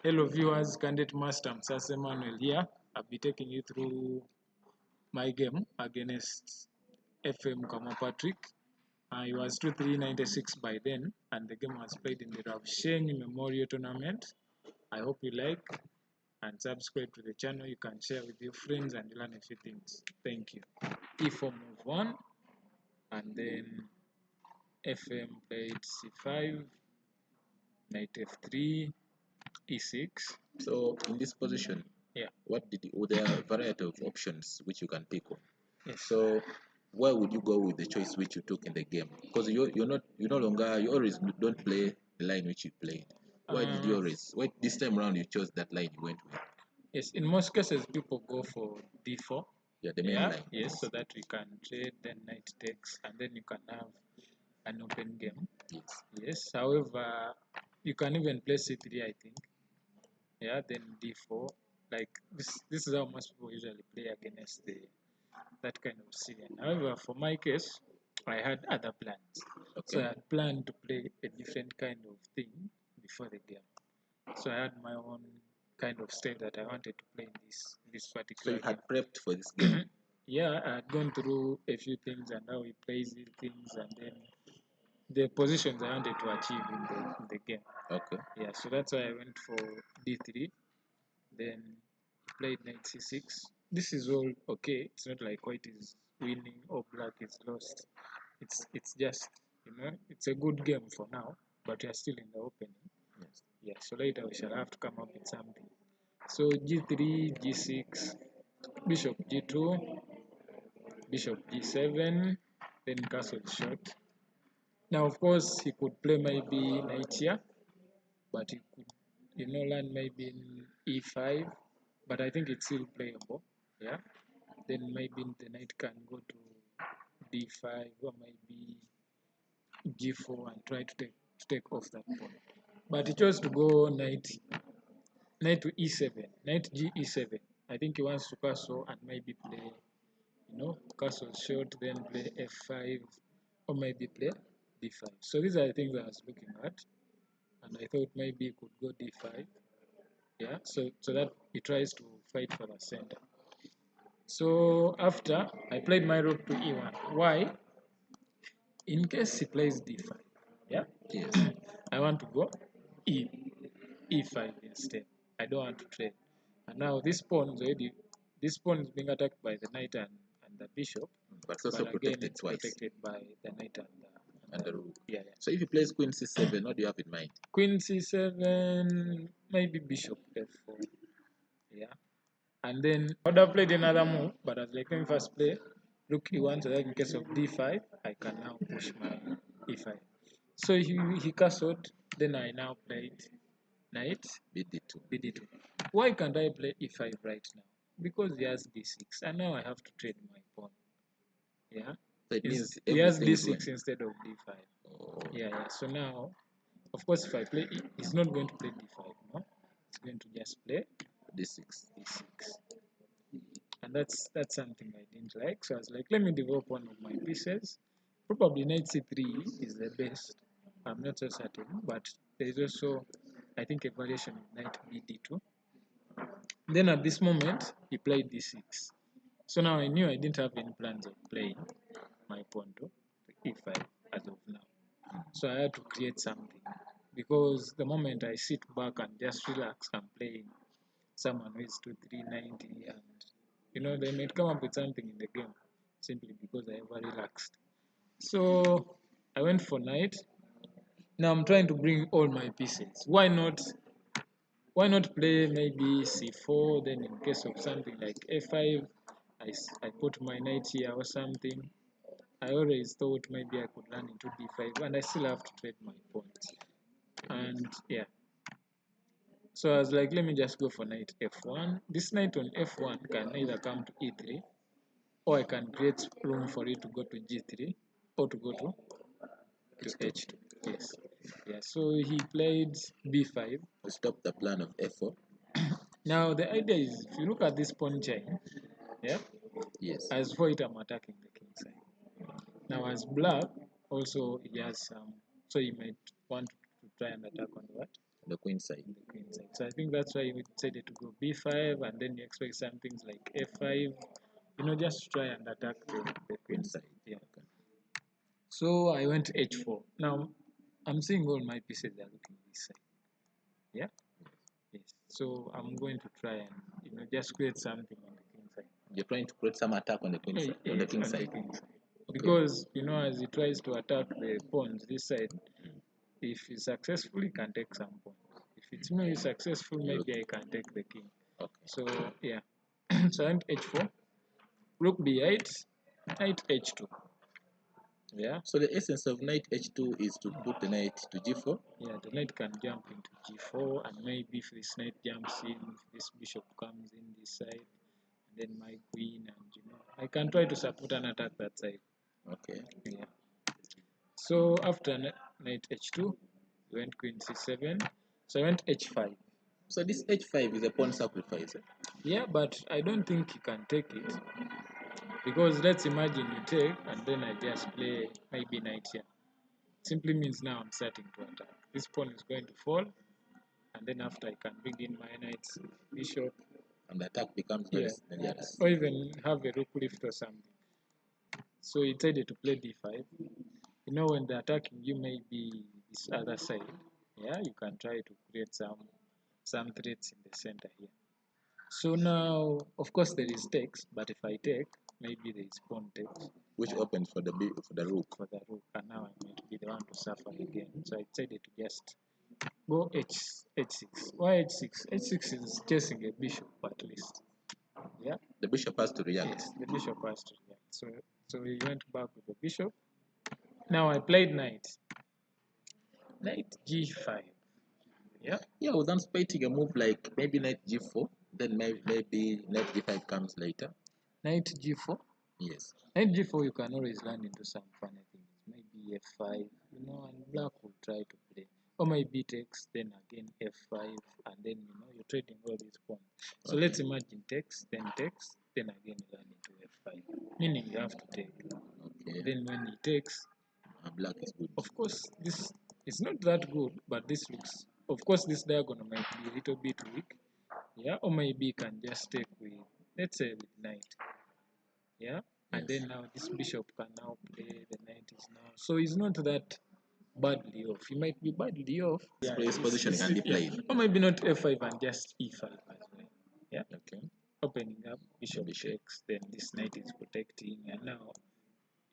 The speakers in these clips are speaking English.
Hello viewers, candidate master Musasizi Emmanuel here. I'll be taking you through my game against FM Kawuma Patrick. He was 2396 by then, and the game was played in the Rwabushenyi Memorial Tournament. I hope you like and subscribe to the channel. You can share with your friends and learn a few things. Thank you. E4 move 1, and then FM played C5, knight F3, E6. So in this position, what did there are a variety of options which you can pick on. Yes. So where would you go with the choice which you took in the game? Because you always don't play the line which you played. Why did you always? Why this time around you chose that line you went with? Yes, in most cases people go for D4. Yeah, the main line. Yes, so that we can trade, then knight takes, and then you can have an open game. Yes. Yes. However, you can even play C3, I think. Yeah, then D4. Like this is how most people usually play against that kind of scene. However, for my case, I had other plans. Okay. So I had planned to play a different kind of thing before the game. So I had my own kind of style that I wanted to play in this particular game. So you had game. prepped for this game? Yeah, I had gone through a few things and how he plays these things, and then the positions I wanted to achieve in the game. Okay. Yeah, so that's why I went for D3. Then played knight C6. This is all okay. It's not like white is winning or black is lost. It's just, it's a good game for now, but we are still in the opening. Yes. Yeah, so later we shall have to come up with something. So G3, G6, bishop G2, bishop G7, then castle shot. Now, of course, he could play maybe knight here, but he could, land maybe in E5, but I think it's still playable. Yeah. Then maybe the knight can go to D5 or maybe G4 and try to take off that pawn. But he chose to go knight to E7, knight G E7. I think he wants to castle and maybe play, castle short, then play F5 or maybe play D5. So these are the things I was looking at, and I thought maybe he could go D5. Yeah, so that he tries to fight for the center. So after I played my rook to E1. Why? In case he plays D5, yeah, yes, I want to go E5 instead. I don't want to trade. And now this pawn is being attacked by the knight and the bishop, but it's also protected twice. Protected by the knight and the rook. Yeah. So if he plays Queen C7, what do you have in mind? Queen C7, maybe bishop F4. Yeah. And then I would have played another move, but as like, let me first play rook E1, so that in case of D5, I can now push my E5. So he castled, then I now played knight BD2. Why can't I play E5 right now? Because he has D6, and now I have to trade my pawn. Yeah. So it means he has D6 instead of D5. Oh. Yeah. So now, of course, if I play, he's not going to play D5, no? He's going to just play D6. And that's something I didn't like. So I was like, let me develop one of my pieces. Probably knight C3 is the best. I'm not so certain, but there is also, I think, a variation of knight BD2. Then at this moment, he played D6. So now I knew I didn't have any plans of playing my pawn to E5 as of now. So I had to create something, because the moment I sit back and just relax, I'm playing someone who is 2390, and they might come up with something in the game simply because I ever relaxed. So I went for knight. Now I'm trying to bring all my pieces. Why not play maybe C4, then in case of something like F5, I put my knight here or something. I always thought maybe I could run into D5, and I still have to trade my pawns. And yeah. So I was like, let me just go for knight F1. This knight on F1 can either come to E3, or I can create room for it to go to G3, or to go to H2. Yes. Yeah. So he played B5 to stop the plan of F4. Now the idea is, if you look at this pawn chain, yeah. Yes. As white, I'm attacking the king side. Now as black, also he has some, so he might want to try and attack on what? the queen side. The queen side. So I think that's why you decided to go b5, and then you expect some things like f5, just to try and attack the queen side. Yeah. Okay. So I went h4. Now I'm seeing all my pieces are looking this side. Yeah. Yes. So I'm going to try and just create something on the king side. You're trying to create some attack on the queen side, on the king side. Okay. Because as he tries to attack the pawns this side, if he's successful, he can take some pawns. If it's me who's successful, maybe I can take the king. Okay. So yeah. So I went h4, rook b8, knight h2. Yeah. So the essence of knight h2 is to put the knight to g4. Yeah, the knight can jump into g4, and maybe if this knight jumps in, if this bishop comes in this side, and then my queen, and I can try to support and attack that side. Okay. Yeah. So after knight h2, we went queen c7. So I went h5. So this h5 is a pawn sacrifice. Yeah, but I don't think you can take it, because let's imagine you take, and then I just play maybe knight here. Simply means now I'm starting to attack. This pawn is going to fall, and then after I can bring in my knight's bishop, and the attack becomes very dangerous. Or even have a rook lift or something. So he decided to play d5. When they're attacking you, maybe this other side, you can try to create some threats in the center here. So now, of course, there is takes, but if I take, maybe there is pawn takes, which opens for the rook. For the rook, and now I'm going to be the one to suffer again. So I decided to just go h6. Why h6? h6 is chasing a bishop at least. Yeah. The bishop has to react. Yes, the bishop has to react. So we went back with the bishop. Now I played knight g5. Yeah. Yeah, without anticipating a move like maybe knight g4, then maybe knight g5 comes later. Knight g4? Yes. Knight g4, you can always land into some funny things. Maybe f5, and black will try to play. Or maybe takes, then again f5, and then you're trading all these pawns. So let's imagine takes, then again you land into f5. Meaning you have to take. Okay. Then when he takes, black is good. Of course, this is not that good, but this looks. Of course, this diagonal might be a little bit weak. Yeah, or maybe you can just take with, let's say, with knight. Yeah, and then now this bishop can now play. The knight is now. So it's not that badly off. He might be badly off. Yeah, his position can be played. Or maybe not f5 and just e5 as well. Yeah. Okay. Opening up, bishop takes. Then this knight is protecting, and now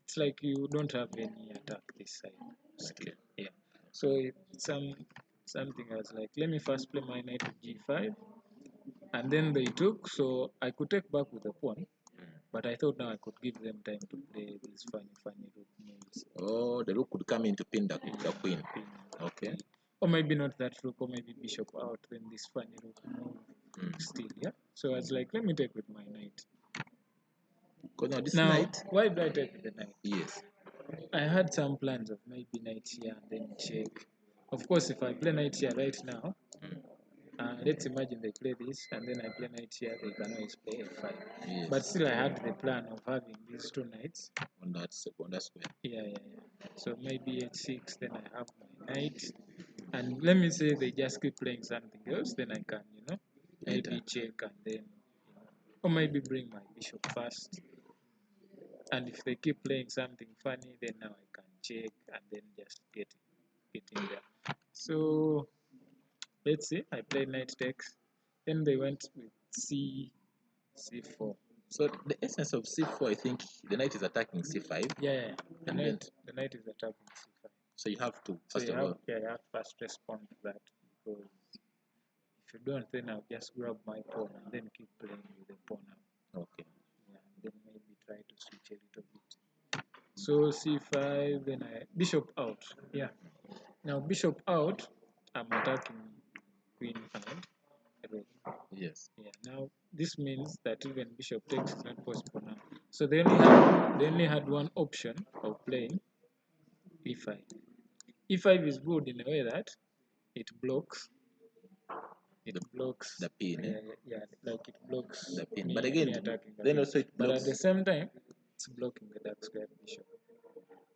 it's like you don't have any attack this side. Okay. Yeah. So it's something else like, let me first play my knight to g5, and then they took, so I could take back with the pawn, but I thought now I could give them time to play these funny rook moves. Oh, the rook could come in to pin the queen. Okay. Or maybe not that rook, or maybe bishop out, then this funny rook move still. Yeah. So I was like, let me take with my knight. Now, knight. Why did I take with the knight? Yes. I had some plans of maybe knight here and then check. Of course, if I play knight here right now, let's imagine they play this and then I play knight here, they can always play f5. Yes. But still, I had the plan of having these two knights on that square. Yeah. So maybe h6, then I have my knight, and let me say they just keep playing something else, then I can, maybe check and then, or maybe bring my bishop first. And if they keep playing something funny, then now I can check and then just get in there. So let's see, I played knight takes. Then they went with c4. So the essence of c4, I think the knight is attacking c5. Yeah. The knight is attacking c5. So you have to first of all. Yeah, you have to first respond to that, because if you don't, then I'll just grab my pawn and then keep playing with the pawn up. Okay. Yeah, and then maybe try to switch a little bit. So c5, then bishop out. Yeah. Now bishop out, I'm attacking queen and rook. Yes. Yeah. Now this means that even bishop takes is not possible now. So they only had one option of playing e5. e5 is good in a way that it blocks the pin. Like it blocks the pin. But again, then also it blocks. But at the same time, it's blocking the dark square bishop.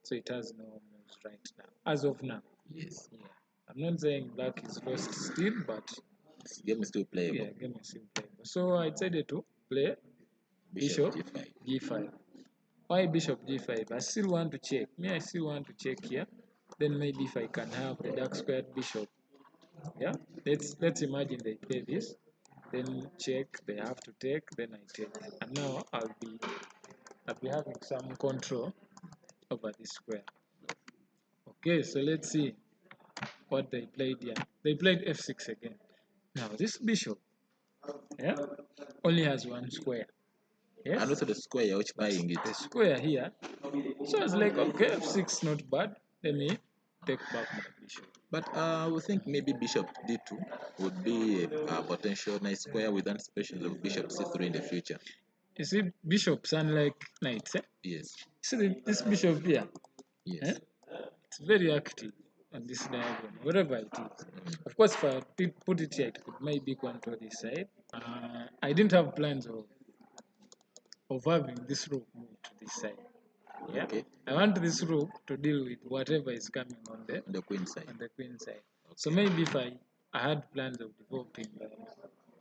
So it has no moves right now. As of now. Yes. Yeah. I'm not saying black is lost still, but game is still playable. yeah, game is still playable. So I decided to play bishop g5. Why bishop g5? I still want to check. I still want to check here. Then maybe if I can have the dark squared bishop. Yeah, let's imagine they play this. Then check. They have to take. Then I take. And now I'll be having some control over this square. Okay, so let's see what they played here. They played f6 again. Now this bishop, yeah, only has one square. Yes. And also the square you're occupying it. The square here. So I was like, okay, f6 not bad. Let me take back my bishop. But I would think maybe bishop d2 would be a potential nice square with anticipation of bishop c3 in the future. You see, bishops unlike knights, eh? Yes. See this bishop here? Yes. Eh? It's very active on this diagonal, wherever it is. Of course, if I put it here, it could maybe control this side. I didn't have plans of having this rook move to this side. Yeah. Okay. I want this rook to deal with whatever is coming on the queen side. On the queen side. Okay. So maybe if I had plans of developing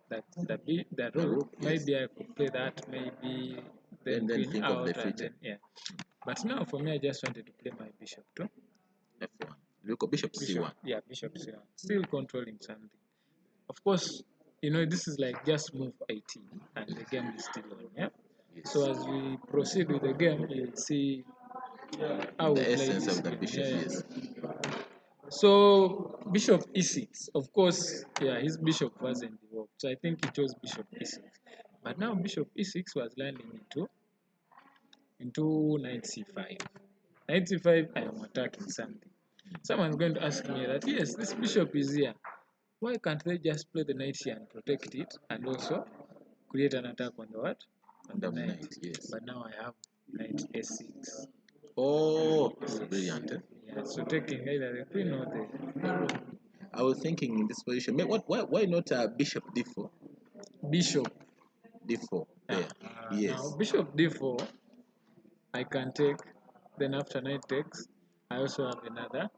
that rook, yes. Maybe I could play that. Maybe then queen out and then yeah. But now for me, I just wanted to play my bishop too. F1. Look at bishop c1. Yeah, bishop c1. Still controlling something. Of course, this is like just move 18 and the game is still on. Yeah. Yes. So as we proceed with the game, you'll see how the we play essence this of the game. bishop. Yeah. Yes. So bishop e6. Of course, yeah, his bishop wasn't developed. So I think he chose bishop e6. But now bishop e6 was landing into knight c5. Knight c5, I am attacking something. Someone's going to ask me that, yes, this bishop is here. Why can't they just play the knight here and protect it and also create an attack on the what? On the knight. Yes. But now I have knight a6. Oh, it's brilliant. Eh? Yeah, so taking either the queen or the rook. I was thinking in this position, why not bishop d4? Bishop d4. There. Yes. Now bishop d4, I can take. Then after knight takes, I also have another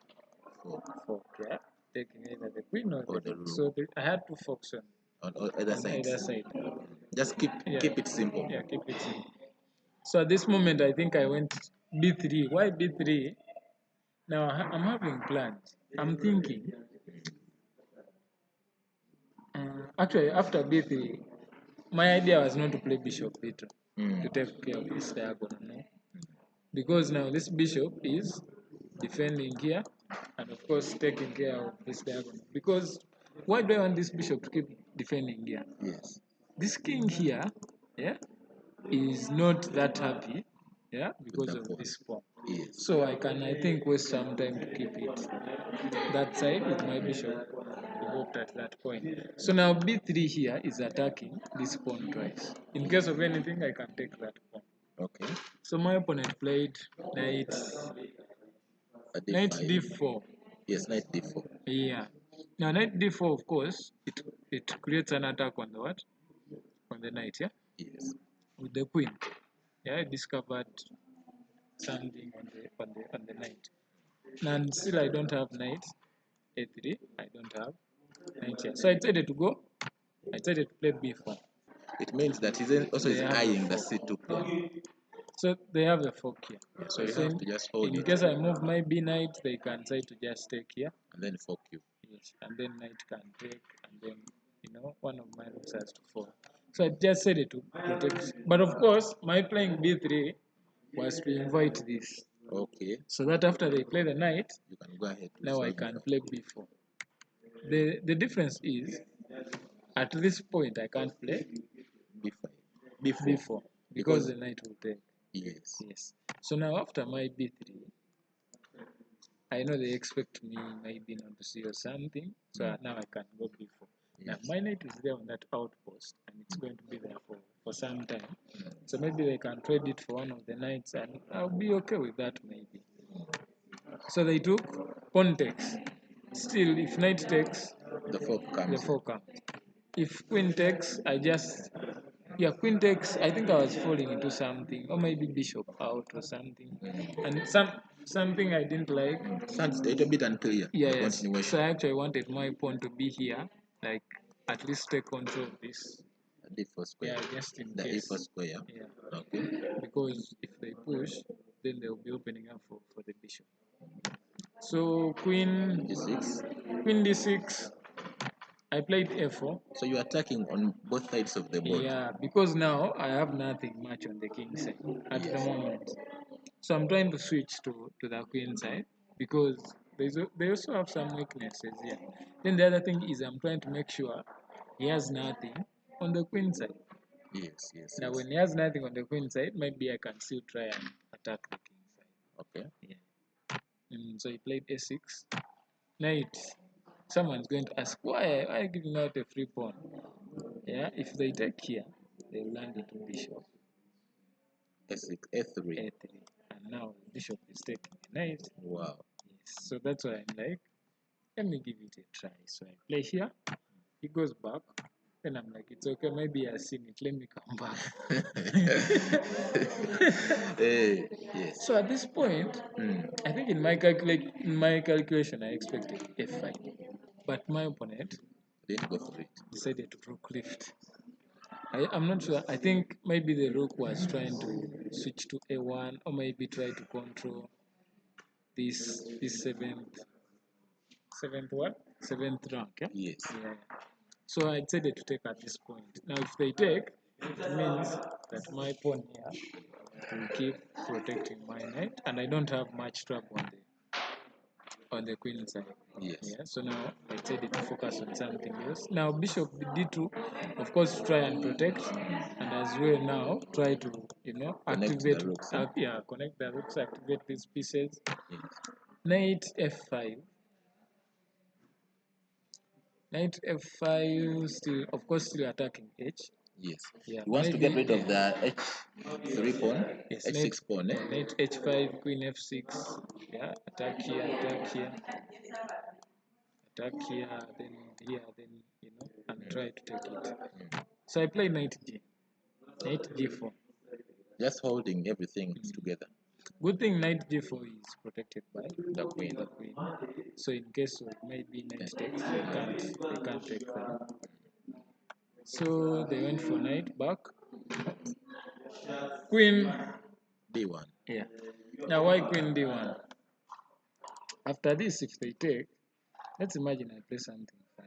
fork. Yeah, taking either the queen or the rook. So I had to focus on either side. Just keep it simple. Yeah, keep it simple. So at this moment, I think I went b3. Why b3? Now I'm having plans. I'm thinking. Actually, after b3, my idea was not to play bishop b2 to take care of this diagonal. No? Because now this bishop is defending here and of course taking care of this diagonal. Because why do I want this bishop to keep defending here? Yes. This king here, yeah, is not that happy, yeah, because of this pawn. Yes. So I think waste some time to keep it that side with my bishop developed at that point. So now b3 here is attacking this pawn twice. In case of anything, I can take that pawn. Okay. So my opponent played knight d4. Yes, knight d4. Yeah. Now knight d4, of course, it creates an attack on the what? On the knight, yeah? Yes. With the queen. Yeah, I discovered something on the knight. And still I don't have knight a3. I don't have knight here. So I decided to play b4. It means that he's also eyeing the c2 pawn. So they have the fork here. Yeah, so you have to just hold it. In case I move my b knight, they can try to just take here. And then fork you. Yes, and then knight can take, and then one of my rooks has to fall. So I just said it to protect. But of course, my playing b3 was to invite this. Okay. So that after they play the knight, you can go ahead. Now I can play b4. The difference is, at this point I can't play b4 because the knight will take. Yes. So now after my b3, I know they expect me maybe not to see or something. So now I can go b4. Now my knight is there on that outpost and it's going to be there for some time. So maybe they can trade it for one of the knights and I'll be okay with that maybe. So they took pawn takes. Still, if knight takes, the fork comes. If queen takes, queen takes, I think I was falling into something, or maybe bishop out or something. And something I didn't like. Sounds a little bit unclear. Yeah, The yes. continuation. So I actually wanted my pawn to be here, like at least take control of this. D4 square. Yeah, just in The case. E4 square. Yeah. Okay. Because if they push, then they'll be opening up for the bishop. So queen D6. Queen d6. I played f4. So you're attacking on both sides of the board. Yeah, because now I have nothing much on the king side at the moment. So I'm trying to switch to the queen side because they also have some weaknesses here. Then the other thing is I'm trying to make sure he has nothing on the queen side. Yes, yes. Now yes. when he has nothing on the queen side, maybe I can still try and attack the king side. Okay. Yeah. So he played a6. Knight. Someone's going to ask, why are you giving out a free pawn? Yeah, if they take here, they will land into bishop. A6, A3. A3. And now bishop is taking a knight. Wow. Yes, so that's why I'm like, let me give it a try. So I play here, he goes back, then I'm like, it's okay, maybe I've seen it, let me come back. Yes. So at this point, I think in my calculation, I expected f5, but my opponent Didn't go for it. decided to rook lift. I'm not sure. I think maybe the rook was trying to switch to a1 or maybe try to control this seventh rank. Yeah? Yes. Yeah. So I decided to take at this point. Now if they take, it means that my pawn here will keep protecting my knight, and I don't have much trouble on the queen side. Yes. Yeah, so now I decided to focus on something else. Now bishop d2, of course, to try and protect, and as well now try to Connect activate the rooks, connect the rooks, activate these pieces. Yes. Knight f5. Knight f5, still, of course, still attacking h. Yes. Yeah, He wants to get rid of the H3 pawn, yes, H6 pawn, eh? Knight h5, queen f6. Yeah, attack here, then here, then and try to take it. So I play knight g4. Just holding everything together. Good thing knight g4 is protected by The queen. So in case of maybe knight takes, they can't take that. So they went for knight back. Queen D1. Yeah. Now why queen d1? After this, if they take, let's imagine I play something fine.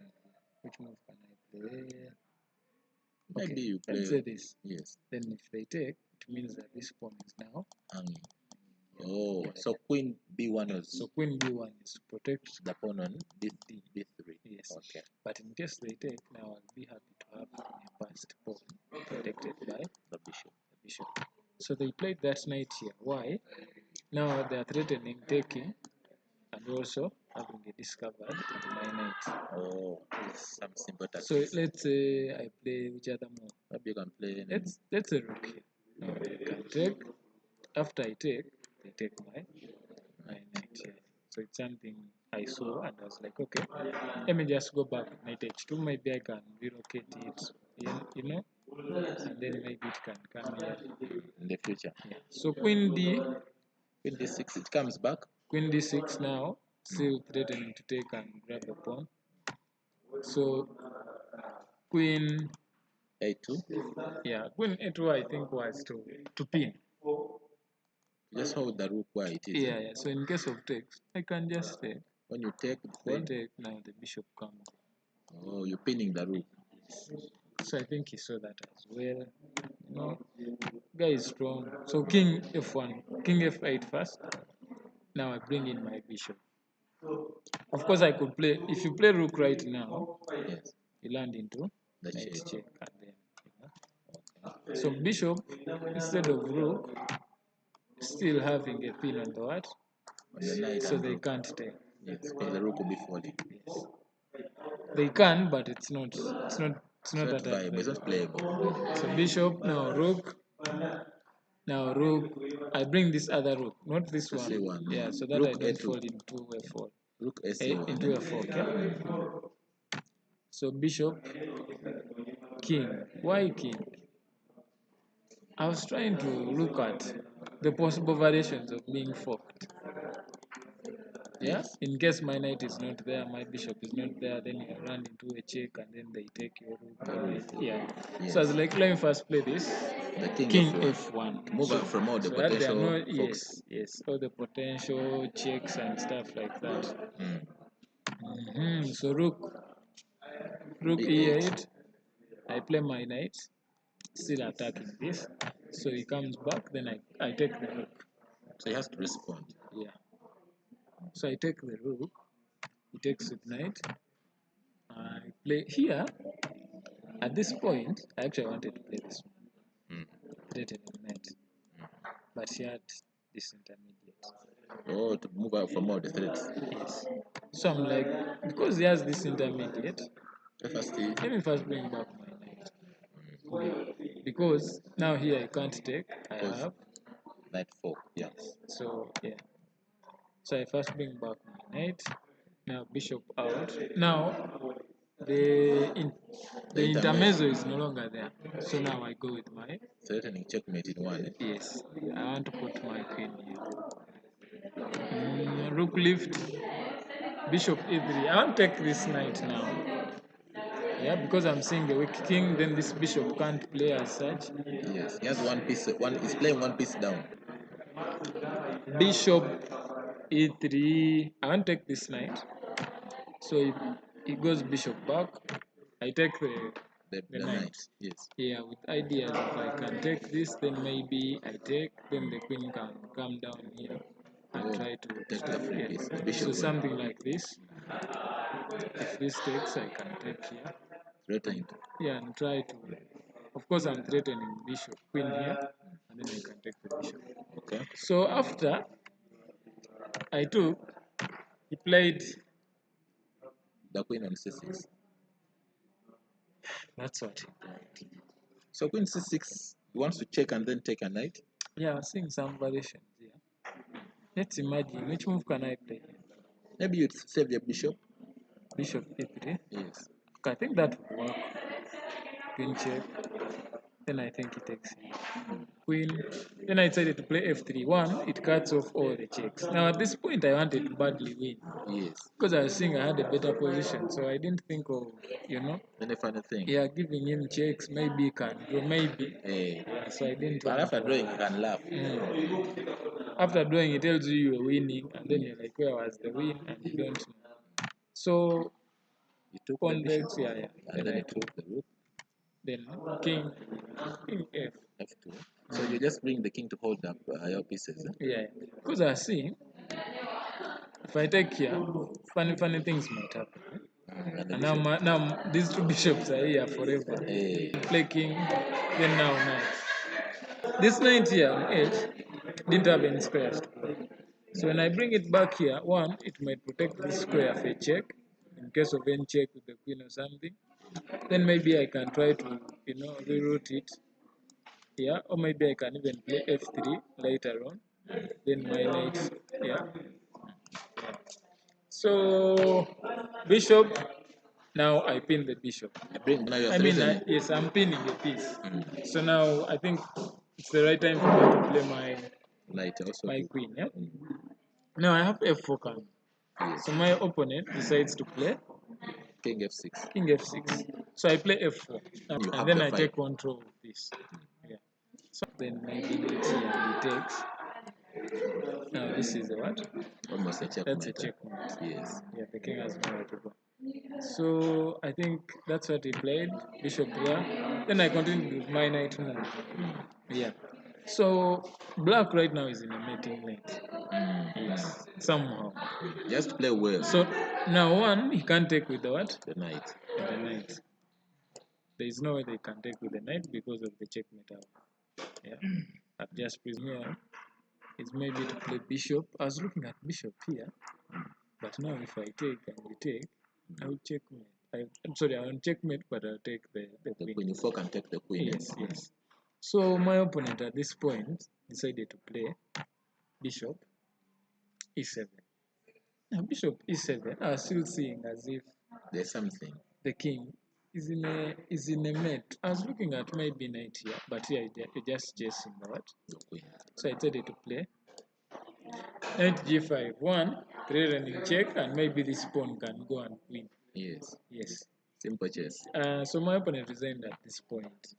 Which move can I play? Okay, Maybe you play. let's say this. Yes. Then if they take, it means that this pawn is now Hanging. Oh, so queen B1 is. So queen b1 is to protect the pawn on B3. Yes. Okay. But in case they take, now I'll be happy to have a passed pawn protected by The bishop. So they played that knight here. Why? Now they are threatening taking and also having a discovered on my knight. Oh, yes. Some simple tactics. So let's say I play which other move? Maybe you can play. Let's say rook here. Now I can take. After I take, they take my knight here. So it's something I saw and I was like, okay, let me just go back to knight h2. Maybe I can relocate it, and then maybe it can come here In the future. Yeah. So queen d6, it comes back. Queen d6 now, still threatening to take and grab the pawn. So queen a2. Yeah, queen a2 I think was to pin. Just hold the rook where it is. Yeah. So in case of takes, I can just take. When you take the They pawn, take, now the bishop comes. oh, you're pinning the rook. So I think he saw that as well. Guy is strong. So king f1, king f8 first. Now I bring in my bishop. Of course, I could play. If you play rook right now, Yes. you land into The knight check. check, and then so bishop instead of rook still having a pin on the what? On the knight. So they can't take. Yes, because the rook will be falling. Yes. They can, but it's not that viable. It's not playable. So bishop now rook. Now rook. I bring this other rook, not this one. C1. Yeah, so that Rook I don't A2. fall into f4. Rook AC1. Into f4. Okay. So bishop, king. Why king? I was trying to look at the possible variations of being forked. Yeah, in case my knight is not there, my bishop is not there, then you run into a check and then they take your rook. Yeah. So I was like, let me first play this. The king, F1. Move out from all the So that there are potential. no, yes, all the potential checks and stuff like that. So rook E8. I play my knight, still attacking this. So he comes back, then I take the rook. So he has to respond. Yeah. So I take the rook. He takes with knight. I play here. At this point, I actually wanted to play this one. Threatening knight. But he had this intermediate. Oh, to move out from all the threats. Yes. So I'm like, because he has this intermediate, let me first bring back my knight. Because now here I can't take, I have knight 4. Yeah. So yeah. So I first bring back my knight. Now bishop out. Now the intermezzo is no longer there. So now I go with my threatening checkmate in one. Yes. I want to put my queen here. Rook lift. Bishop e3. I want to take this knight now. Yeah, because I'm seeing the weak king, then this bishop can't play as such. Yes, he has one piece. He's playing one piece down. Bishop e3. I want to take this knight. So it goes bishop back. I take the knight. Yes. Yeah, with ideas if I can take this, then maybe I take, then the queen can come down here and try to take the free piece. So something like this. If this takes, I can take here. Threatening. Yeah, and try to. Of course, I'm threatening bishop, queen here, and then I can take the bishop. Okay. So after I took, he played the queen on c6. That's what he played. So queen c6, he wants to check and then take a knight? Yeah, I'm seeing some variations here. Let's imagine, which move can I play? Maybe you'd save the bishop. Bishop e3? Yes. Okay, I think that would work. Queen check. Then I think he takes queen. Then I decided to play f3. One, it cuts off all the checks. Now at this point, I wanted to badly win. Yes. Because I was seeing I had a better position, so I didn't think of, any funny thing. Yeah, giving him checks. Maybe he can draw. Maybe. Yeah, so I didn't. But after drawing, you can laugh. After drawing, it tells you you were winning, and then you're like, where was the win? And you don't know. So you took convex, the bishop, and then I took the rook. Then king F. F2. So you just bring the king to hold up your pieces. Yeah, because I see if I take here, funny things might happen. And now these two bishops are here forever. Play king, then now knight. This knight here on h didn't have any squares to play. So when I bring it back here, one, it might protect this square of a check in case of any check with the queen or something. Then maybe I can try to, reroute it. Yeah, or maybe I can even play f3 later on. Then my knight, yeah. So bishop. Now I pin the bishop. Yes, I'm pinning the piece. So now I think it's the right time for me to play my queen. Yeah. Now I have f4 coming. So my opponent decides to play king f6. King f6. So I play f4, and then I take control of this. Yeah. So then maybe knight here and he takes. Now this is a what? Almost a checkmate. That's a checkmate. Yes. Yeah, the king has nowhere to go. So I think that's what he played. Bishop there. Then I continued with my knight move. Yeah. So black right now is in a mating knight. Yes. Somehow. Just play well. So now one, he can't take with the what? The knight. With the knight. There is no way they can take with the knight because of the checkmate out. Yeah. I've just presumed is maybe to play bishop. I was looking at bishop here, but now if I take and you take, I will checkmate. I'm sorry, I won't checkmate, but I'll take the queen. You fork and take the queen. Yes. So my opponent at this point decided to play bishop e7. Now bishop e7, I was still seeing as if there's something. The king is in a mate. I was looking at maybe knight here, but here you're just chasing the what? The queen. So I decided to play knight g5. One, 3 running check, and maybe this pawn can go and win. Yes. Yes. Simple chess. So my opponent resigned at this point.